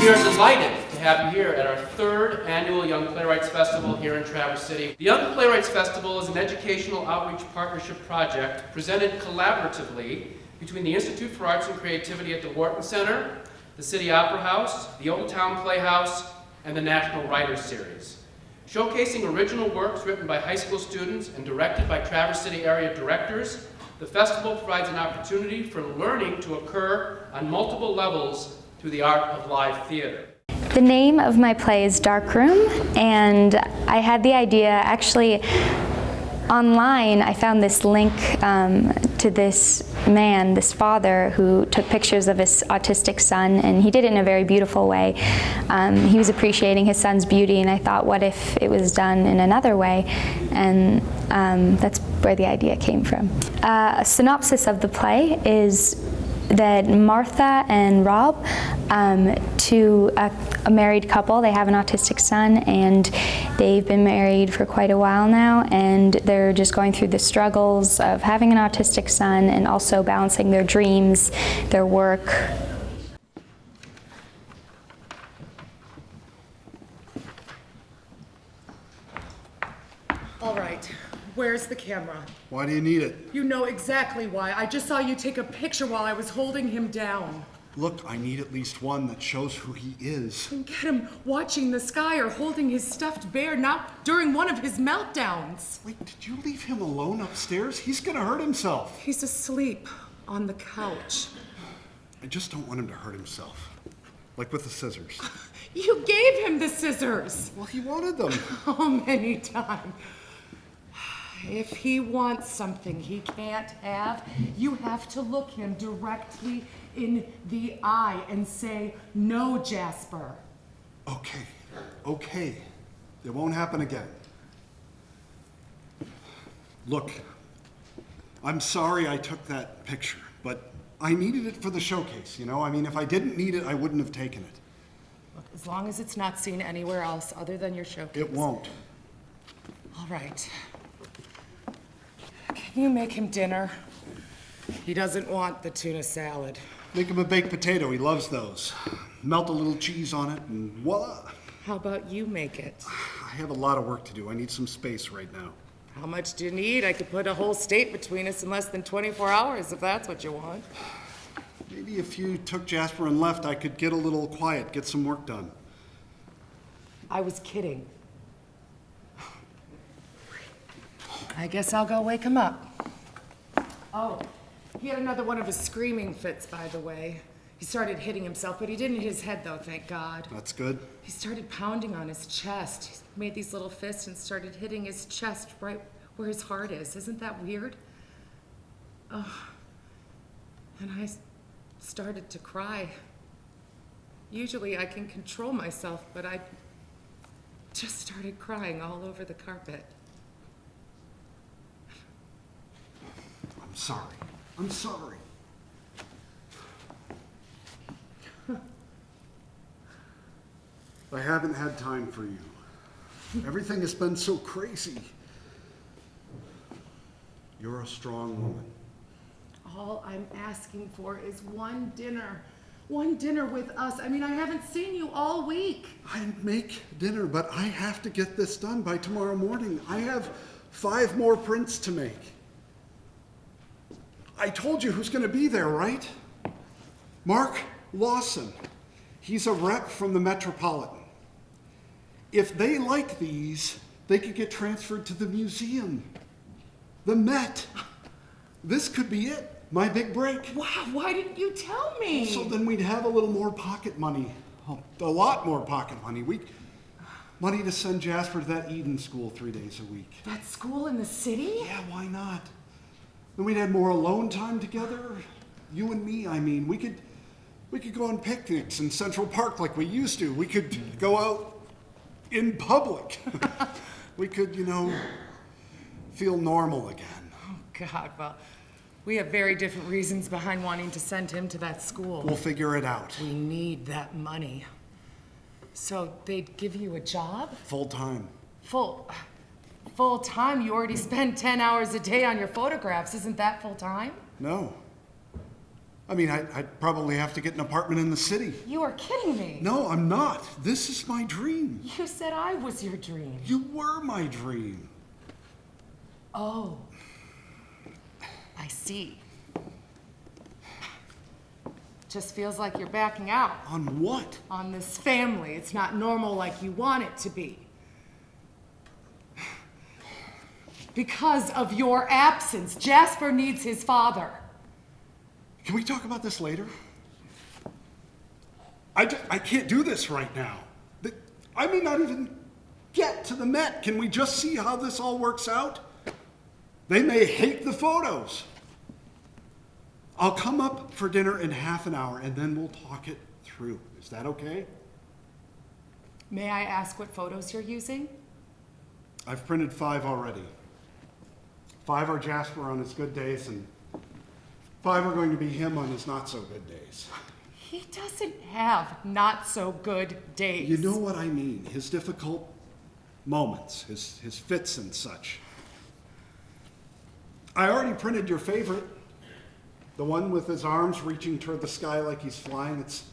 We are delighted to have you here at our third annual Young Playwrights Festival here in Traverse City. The Young Playwrights Festival is an educational outreach partnership project presented collaboratively between the Institute for Arts and Creativity at the Wharton Center, the City Opera House, the Old Town Playhouse, and the National Writers Series. Showcasing original works written by high school students and directed by Traverse City area directors, the festival provides an opportunity for learning to occur on multiple levels through the art of live theater. The name of my play is Darkroom, and I had the idea actually online. I found this link to this man, this father, who took pictures of his autistic son, and he did it in a very beautiful way. He was appreciating his son's beauty, and I thought, what if it was done in another way? And that's where the idea came from. A synopsis of the play is that Martha and Rob, to a married couple, they have an autistic son, and they've been married for quite a while now, and they're just going through the struggles of having an autistic son and also balancing their dreams, their work. All right, where's the camera? Why do you need it? You know exactly why. I just saw you take a picture while I was holding him down. Look, I need at least one that shows who he is. And get him watching the sky or holding his stuffed bear, not during one of his meltdowns. Wait, did you leave him alone upstairs? He's gonna hurt himself. He's asleep on the couch. I just don't want him to hurt himself. Like with the scissors. You gave him the scissors. Well, he wanted them. How many times? If he wants something he can't have, you have to look him directly in the eye and say, "No, Jasper." Okay, okay. It won't happen again. Look, I'm sorry I took that picture, but I needed it for the showcase, you know? I mean, if I didn't need it, I wouldn't have taken it. Look, as long as it's not seen anywhere else other than your showcase. It won't. All right. Can you make him dinner? He doesn't want the tuna salad. Make him a baked potato, he loves those. Melt a little cheese on it and voila. How about you make it? I have a lot of work to do. I need some space right now. How much do you need? I could put a whole state between us in less than 24 hours if that's what you want. Maybe if you took Jasper and left, I could get a little quiet, get some work done. I was kidding. I guess I'll go wake him up. Oh, he had another one of his screaming fits, by the way. He started hitting himself, but he didn't hit his head, though, thank God. That's good. He started pounding on his chest. He made these little fists and started hitting his chest right where his heart is. Isn't that weird? Oh. And I started to cry. Usually I can control myself, but I just started crying all over the carpet. I'm sorry. I'm sorry. I haven't had time for you. Everything has been so crazy. You're a strong woman. All I'm asking for is one dinner. One dinner with us. I mean, I haven't seen you all week. I make dinner, but I have to get this done by tomorrow morning. I have 5 more prints to make. I told you who's going to be there, right? Mark Lawson. He's a rep from the Metropolitan. If they like these, they could get transferred to the museum. The Met. This could be it. My big break. Wow, why didn't you tell me? So then we'd have a little more pocket money. A lot more pocket money. Money to send Jasper to that Eden school 3 days a week. That school in the city? Yeah, why not? Then we'd have more alone time together. You and me, I mean. We could go on picnics in Central Park like we used to. We could go out in public. We could, you know, feel normal again. Oh, God, well, we have very different reasons behind wanting to send him to that school. We'll figure it out. We need that money. So they'd give you a job? Full time. Full time? You already spend 10 hours a day on your photographs. Isn't that full time? No. I mean, I'd probably have to get an apartment in the city. You are kidding me. No, I'm not. This is my dream. You said I was your dream. You were my dream. Oh, I see. Just feels like you're backing out. On what? On this family. It's not normal like you want it to be. Because of your absence, Jasper needs his father. Can we talk about this later? I can't do this right now. I may not even get to the Met. Can we just see how this all works out? They may hate the photos. I'll come up for dinner in half an hour and then we'll talk it through. Is that okay? May I ask what photos you're using? I've printed 5 already. 5 are Jasper on his good days and 5 are going to be him on his not so good days. He doesn't have not so good days. You know what I mean, his difficult moments, his fits and such. I already printed your favorite, the one with his arms reaching toward the sky like he's flying. It's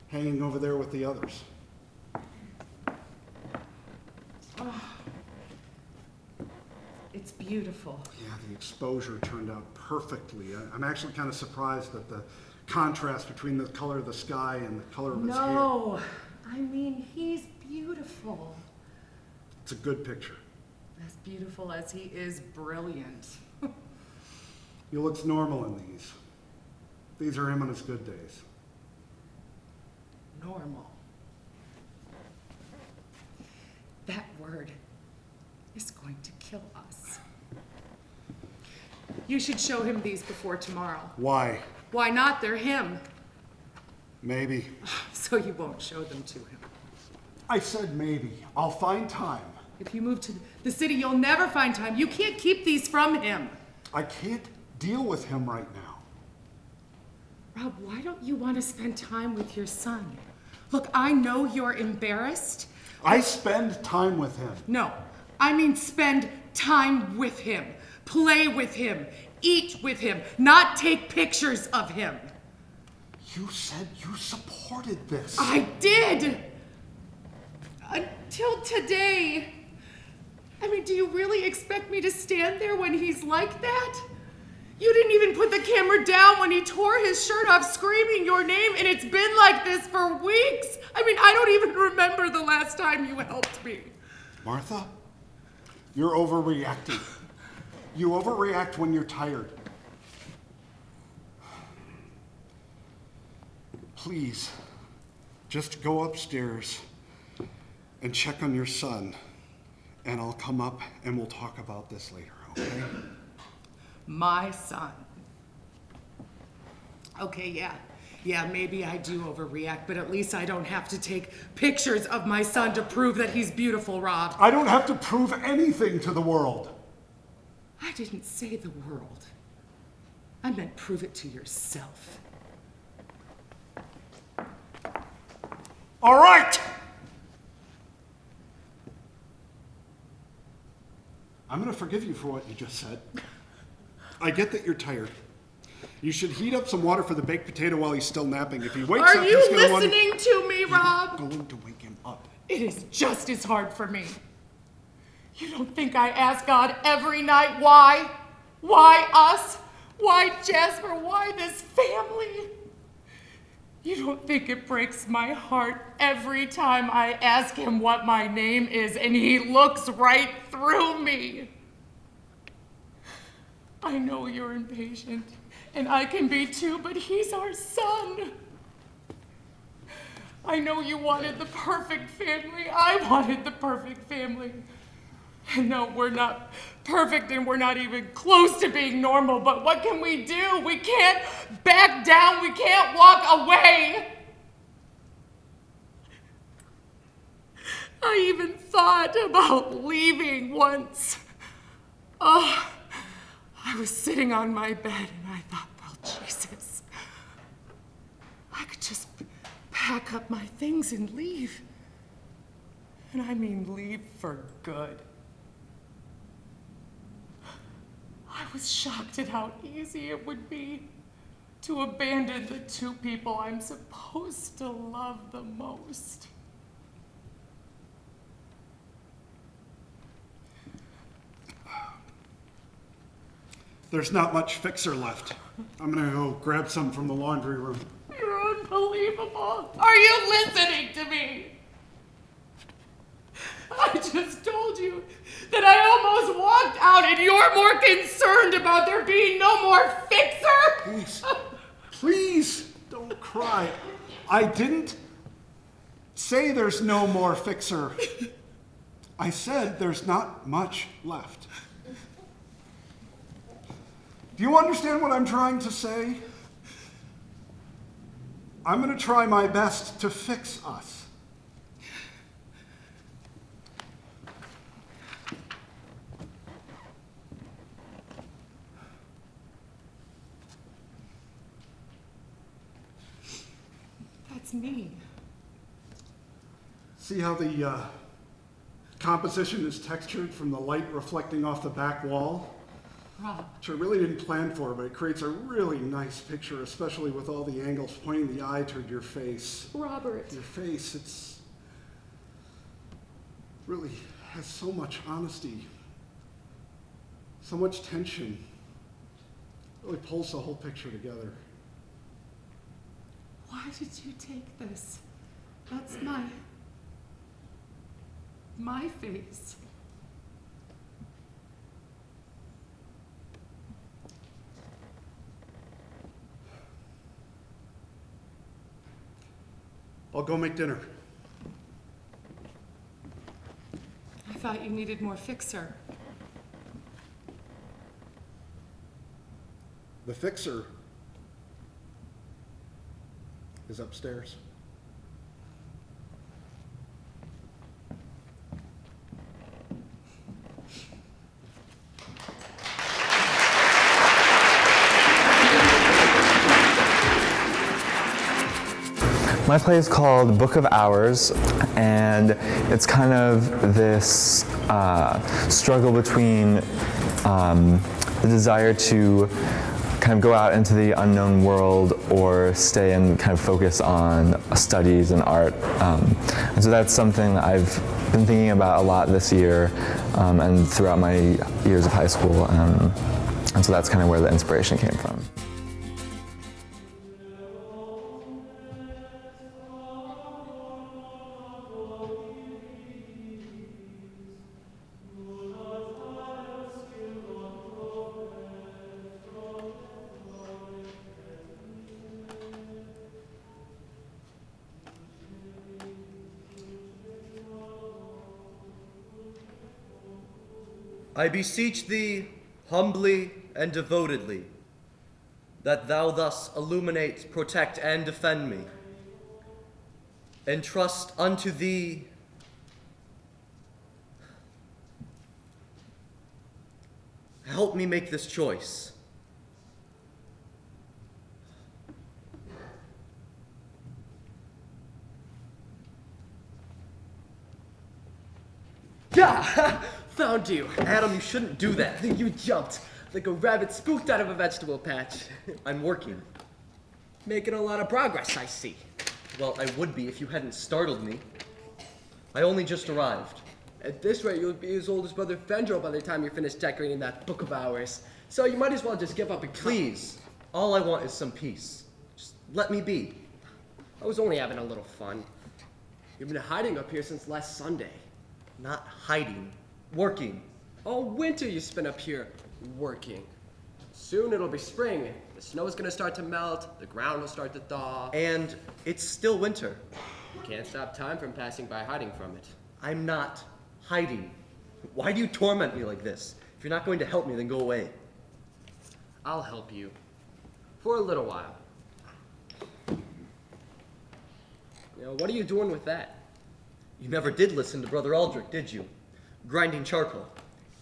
hanging over there with the others. Oh, it's beautiful. Yeah, the exposure turned out perfectly. I'm actually kind of surprised at the contrast between the color of the sky and the color of his hair. No, I mean, he's beautiful. It's a good picture. As beautiful as he is brilliant. He looks normal in these. These are him on his good days. Normal. That word is going to kill us. You should show him these before tomorrow. Why? Why not? They're him. Maybe. So you won't show them to him. I said maybe. I'll find time. If you move to the city, you'll never find time. You can't keep these from him. I can't deal with him right now. Rob, why don't you want to spend time with your son? Look, I know you're embarrassed. I spend time with him. No, I mean spend time with him. Play with him. Eat with him. Not take pictures of him. You said you supported this. I did! Until today. I mean, do you really expect me to stand there when he's like that? You didn't even put the camera down when he tore his shirt off screaming your name, and it's been like this for weeks. I mean, I don't even remember the last time you helped me. Martha, you're overreacting. You overreact when you're tired. Please, just go upstairs and check on your son, and I'll come up and we'll talk about this later, okay? My son. Okay, yeah. Yeah, maybe I do overreact, but at least I don't have to take pictures of my son to prove that he's beautiful, Rob. I don't have to prove anything to the world. I didn't say the world. I meant prove it to yourself. All right! I'm gonna forgive you for what you just said. I get that you're tired. You should heat up some water for the baked potato while he's still napping. If he wakes up, Are he's you gonna want listening to me, Rob? You're going to wake him up. It is just as hard for me. You don't think I ask God every night why? Why us? Why Jasper? Why this family? You don't think it breaks my heart every time I ask him what my name is and he looks right through me? I know you're impatient, and I can be too, but he's our son. I know you wanted the perfect family. I wanted the perfect family. And no, we're not perfect and we're not even close to being normal, but what can we do? We can't back down. We can't walk away. I even thought about leaving once. Oh, I was sitting on my bed and I thought, well, Jesus, I could just pack up my things and leave. And I mean leave for good. I was shocked at how easy it would be. to abandon the two people I'm supposed to love the most. There's not much fixer left. I'm gonna go grab some from the laundry room. You're unbelievable. Are you listening to me? I just told you that I almost walked out and you're more concerned about there being no more fixer? Please, please don't cry. I didn't say there's no more fixer. I said there's not much left. Do you understand what I'm trying to say? I'm going to try my best to fix us. That's me. See how the composition is textured from the light reflecting off the back wall? Rob. Which I really didn't plan for, but it creates a really nice picture, especially with all the angles pointing the eye toward your face. Robert. Your face, it's really has so much honesty, so much tension. It really pulls the whole picture together. Why did you take this? That's my face. I'll go make dinner. I thought you needed more fixer. The fixer is upstairs. My play is called Book of Hours, and it's kind of this struggle between the desire to kind of go out into the unknown world or stay and kind of focus on studies and art. And so that's something that I've been thinking about a lot this year and throughout my years of high school. And so that's kind of where the inspiration came from. I beseech thee, humbly and devotedly, that thou thus illuminate, protect, and defend me. Entrust unto thee help me make this choice. Yeah! Found you. Adam, you shouldn't do that. You jumped like a rabbit spooked out of a vegetable patch. I'm working. Making a lot of progress, I see. Well, I would be if you hadn't startled me. I only just arrived. At this rate, you'll be as old as Brother Fendro by the time you're finished decorating that book of hours. So you might as well just give up and Please, all I want is some peace. Just let me be. I was only having a little fun. You've been hiding up here since last Sunday. Not hiding, working. All winter you spent up here working. Soon it'll be spring. The snow's gonna start to melt, the ground will start to thaw. And it's still winter. You can't stop time from passing by hiding from it. I'm not hiding. Why do you torment me like this? If you're not going to help me, then go away. I'll help you. For a little while. You know, what are you doing with that? You never did listen to Brother Aldrich, did you? Grinding charcoal.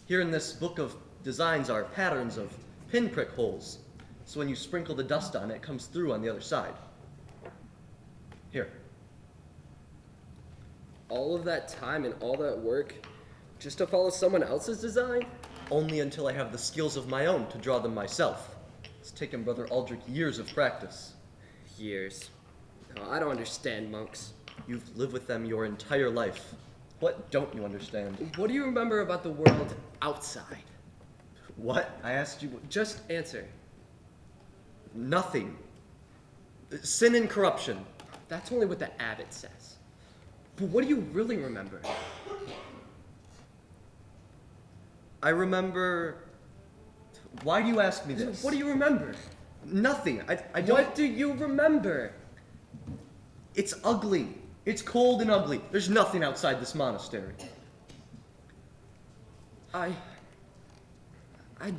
Here in this book of designs are patterns of pinprick holes. So when you sprinkle the dust on it, it comes through on the other side. Here. All of that time and all that work just to follow someone else's design? Only until I have the skills of my own to draw them myself. It's taken Brother Aldrich years of practice. Years. No, I don't understand monks. You've lived with them your entire life. What don't you understand? What do you remember about the world outside? What? I asked you. Just answer. Nothing. Sin and corruption. That's only what the abbot says. But what do you really remember? I remember. Why do you ask me this? What do you remember? Nothing. I don't. What do you remember? It's ugly. It's cold and ugly. There's nothing outside this monastery. I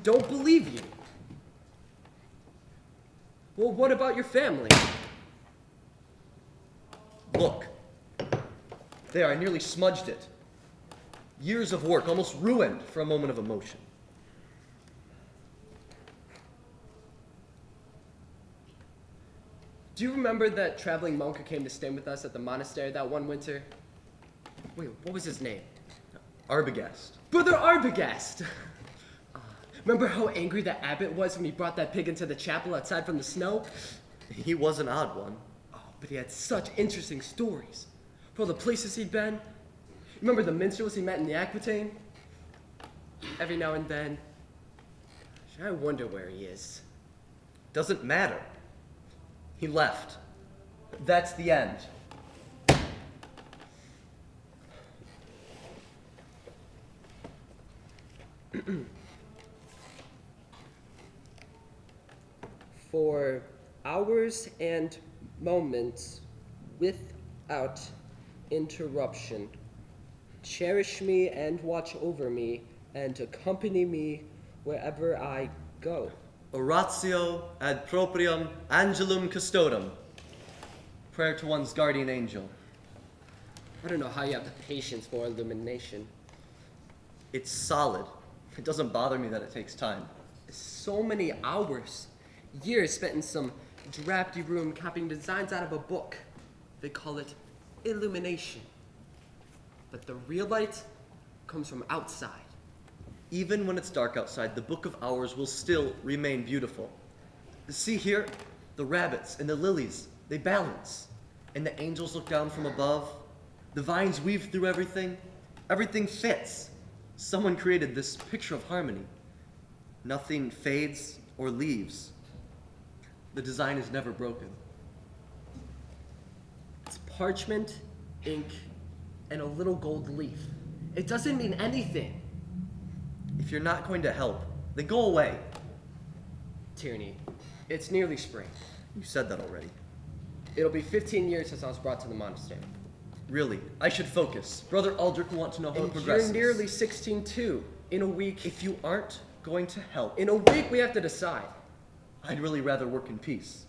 don't believe you. Well, what about your family? Look. There, I nearly smudged it. Years of work, almost ruined for a moment of emotion. Do you remember that traveling monk who came to stay with us at the monastery that one winter? Wait, what was his name? Arbogast. Brother Arbogast! Remember how angry the abbot was when he brought that pig into the chapel outside from the snow? He was an odd one. Oh, but he had such interesting stories. For all the places he'd been. Remember the minstrels he met in the Aquitaine? Every now and then. I wonder where he is. Doesn't matter. He left. That's the end. For hours and moments without interruption, cherish me and watch over me and accompany me wherever I go. Oratio ad proprium angelum custodum. Prayer to one's guardian angel. I don't know how you have the patience for illumination. It's solid. It doesn't bother me that it takes time. So many hours, years spent in some drafty room copying designs out of a book. They call it illumination. But the real light comes from outside. Even when it's dark outside, the Book of Hours will still remain beautiful. See here, the rabbits and the lilies, they balance. And the angels look down from above. The vines weave through everything. Everything fits. Someone created this picture of harmony. Nothing fades or leaves. The design is never broken. It's parchment, ink, and a little gold leaf. It doesn't mean anything. If you're not going to help, then go away. Tierney, it's nearly spring. You said that already. It'll be 15 years since I was brought to the monastery. Really, I should focus. Brother Aldrich will want to know how it progresses. You're nearly 16 too. In a week. If you aren't going to help, In a week we have to decide. I'd really rather work in peace.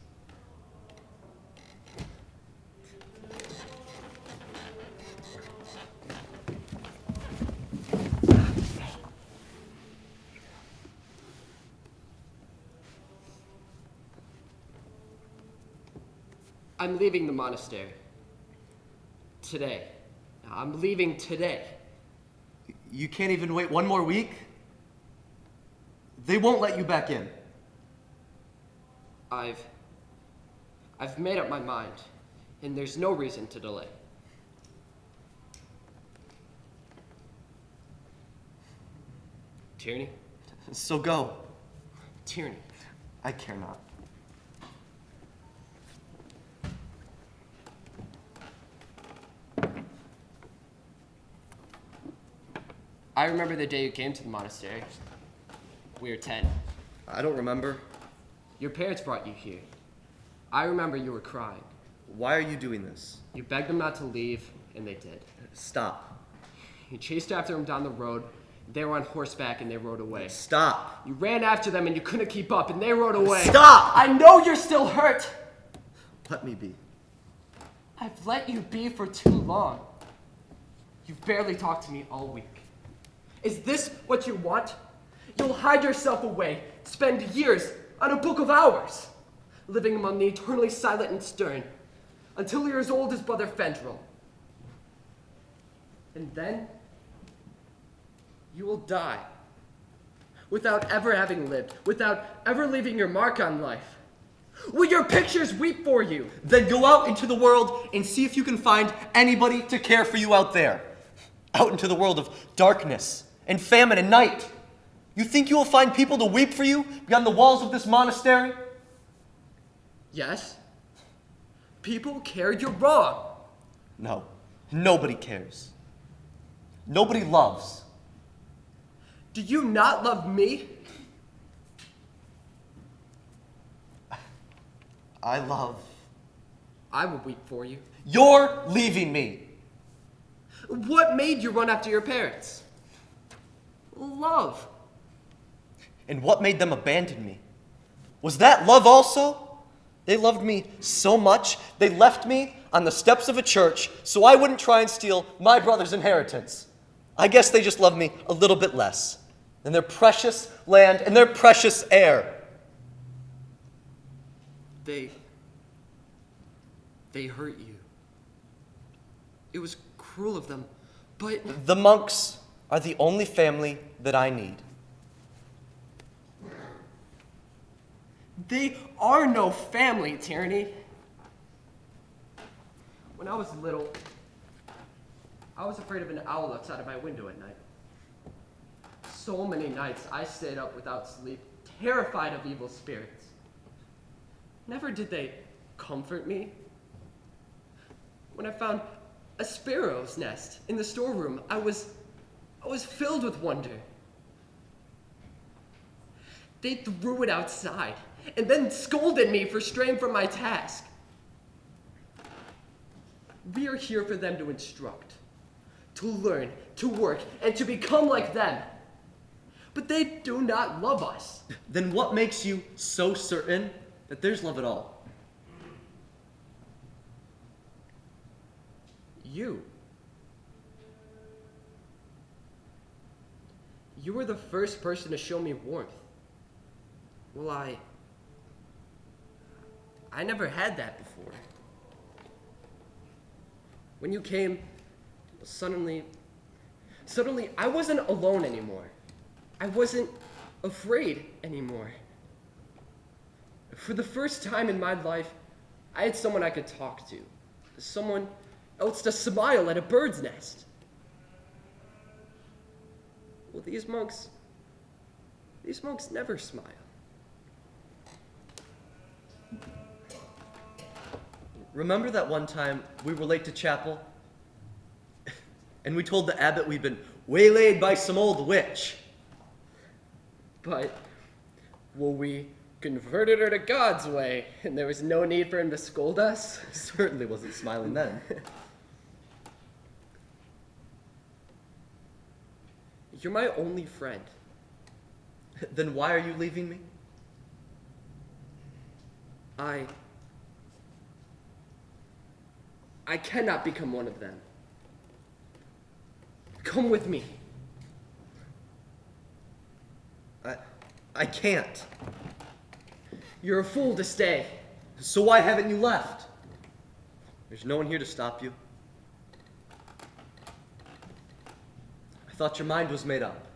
I'm leaving the monastery. Today. I'm leaving today. You can't even wait one more week? They won't let you back in. I've made up my mind, and there's no reason to delay. Tierney? So go. Tierney. I care not. I remember the day you came to the monastery. We were 10. I don't remember. Your parents brought you here. I remember you were crying. Why are you doing this? You begged them not to leave, and they did. Stop. You chased after them down the road. They were on horseback, and they rode away. Stop. You ran after them, and you couldn't keep up, and they rode away. Stop! I know you're still hurt. Let me be. I've let you be for too long. You've barely talked to me all week. Is this what you want? You'll hide yourself away, spend years on a book of hours, living among the eternally silent and stern, until you're as old as Brother Fendrel. And then you will die without ever having lived, without ever leaving your mark on life? Will your pictures weep for you? Then go out into the world and see if you can find anybody to care for you out there. Out into the world of darkness and famine and night. You think you will find people to weep for you beyond the walls of this monastery? Yes. People care, you're wrong. No, nobody cares. Nobody loves. Do you not love me? I love. I will weep for you. You're leaving me. What made you run after your parents? Love. And what made them abandon me? Was that love also? They loved me so much, they left me on the steps of a church so I wouldn't try and steal my brother's inheritance. I guess they just loved me a little bit less than their precious land and their precious air. They hurt you. It was cruel of them, but... The monks are the only family that I need. They are no family, Tierney. When I was little, I was afraid of an owl outside of my window at night. So many nights I stayed up without sleep, terrified of evil spirits. Never did they comfort me. When I found a sparrow's nest in the storeroom, I was filled with wonder. They threw it outside and then scolded me for straying from my task. We are here for them to instruct, to learn, to work, and to become like them. But they do not love us. Then what makes you so certain that there's love at all? You. You were the first person to show me warmth. Well, I never had that before. When you came, suddenly I wasn't alone anymore. I wasn't afraid anymore. For the first time in my life, I had someone I could talk to. Someone else to smile at a bird's nest. Well, these monks never smile. Remember that one time we were late to chapel? And we told the abbot we'd been waylaid by some old witch. But, well, we converted her to God's way, and there was no need for him to scold us. Certainly wasn't smiling then. You're my only friend. Then why are you leaving me? I cannot become one of them. Come with me. I can't. You're a fool to stay. So why haven't you left? There's no one here to stop you. I thought your mind was made up.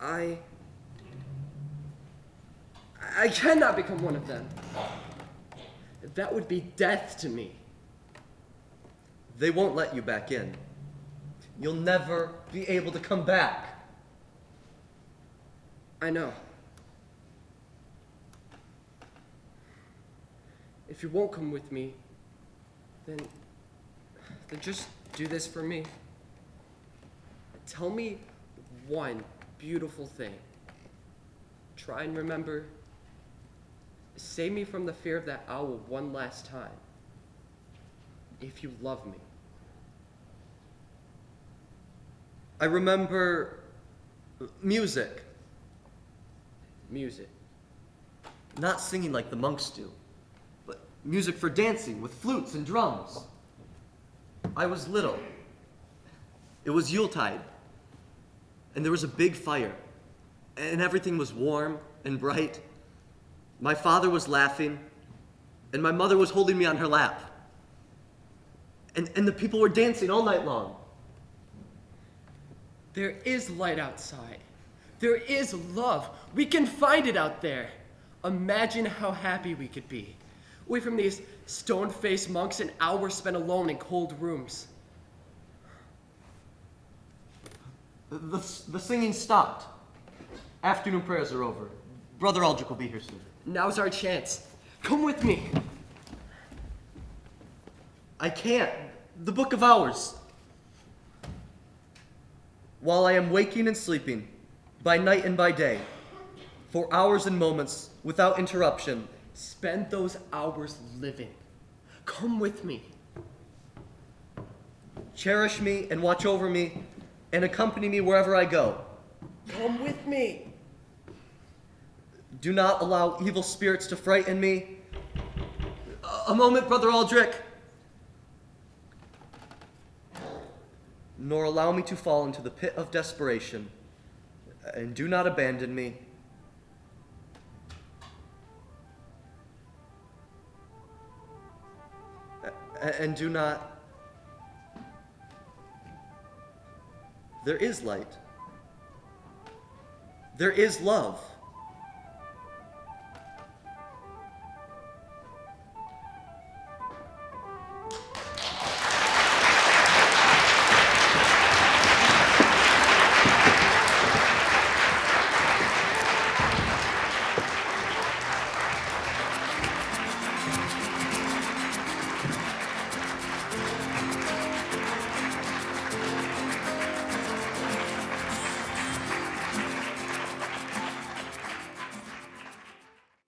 I cannot become one of them. That would be death to me. They won't let you back in. You'll never be able to come back. I know. If you won't come with me, then just do this for me. Tell me one beautiful thing. Try and remember. Save me from the fear of that owl one last time. If you love me. I remember music. Music. Not singing like the monks do, but music for dancing with flutes and drums. I was little. It was Yuletide, and there was a big fire, and everything was warm and bright. My father was laughing, and my mother was holding me on her lap. And the people were dancing all night long. There is light outside. There is love. We can find it out there. Imagine how happy we could be. Away from these stone-faced monks and hours spent alone in cold rooms. The singing stopped. Afternoon prayers are over. Brother Aldrich will be here soon. Now's our chance. Come with me. I can't. The Book of Hours. While I am waking and sleeping, by night and by day, for hours and moments, without interruption, Spend those hours living. Come with me. cherish me and watch over me and accompany me wherever I go. Come with me. Do not allow evil spirits to frighten me. A moment, Brother Aldrich. Nor allow me to fall into the pit of desperation. And do not abandon me. And do not... There is light. There is love.